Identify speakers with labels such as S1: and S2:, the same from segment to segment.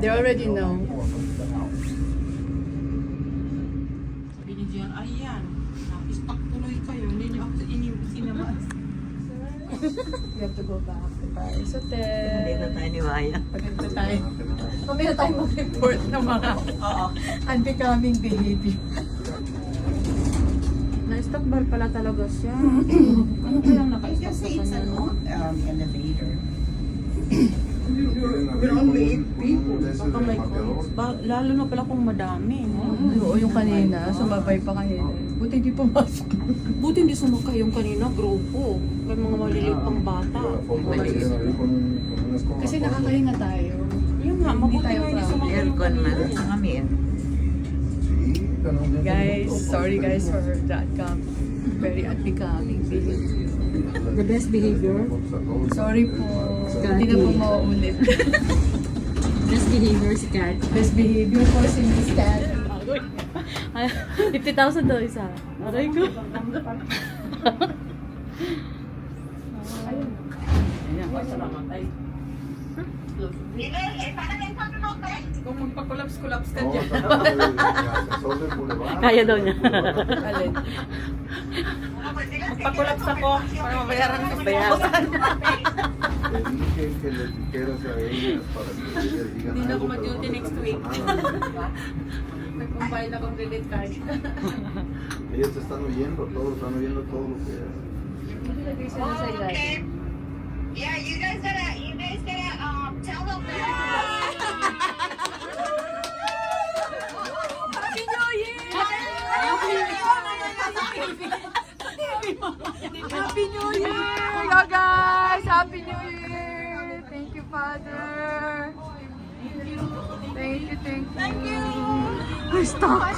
S1: They already know.
S2: Sabi ni Gian, ayan, na-stuck tuloy kayo, hindi niyo ako sinabas.
S1: We have to go back to Paris Hotel.
S3: Hindi na tayo niwaya.
S1: Pagod na tayo. Mamaya tayo mag-report ng mga unbecoming behavior.
S2: Na-stuck bar pala talaga siya. Ano kayang naka-stuck sa kanya, no?
S3: Elevator.
S4: We're only 8 people.
S2: Baka may cons. Lalo na pala kung madami, no?
S1: Oo, yung kanina, sumabay pa kanina. Buti di pumasok.
S2: Buti hindi sumakay yung kanina, grupo. May mga maliliit pang bata.
S1: Kasi nakakahinga tayo.
S2: Yun nga, mabuti nga hindi sumakay yung
S3: Aircon man.
S2: kanina.
S3: Sa kami yan.
S1: Guys, sorry guys for that very unbecoming behavior.
S2: The best behavior?
S1: Sorry po. Hindi na po mauulit.
S2: Best behavior si Kat.
S1: Best behavior po si Miss Kat.
S2: 50,000 daw isa. Aray ko. Kung magpa-collapse ka dyan. Kaya daw niya.
S1: Alin?
S2: Magpa-collapse ako para mabayaran ko sa Hindi na ako mag-duty next week. May pambayad akong credit card.
S4: Ellos están oyendo todo lo que
S5: Okay. Yeah, you guys gotta tell them that.
S1: Happy New Year! Happy New Year, guys! Happy New Year! Thank you, Father. Thank you, thank you. I'm stuck.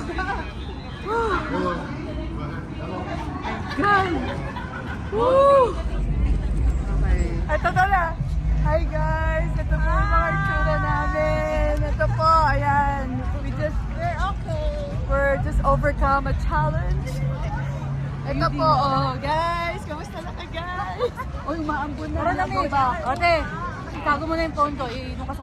S1: God. Woo! Okay. Ito na. Hi guys! Ito po yung mga itsura namin. Ito po, ayan. We're just overcome a challenge. Ito po, oh, guys. Kamusta na ka, guys? Uy, maambon na. Tara na, ba? Ate, itago mo na yung phone ko.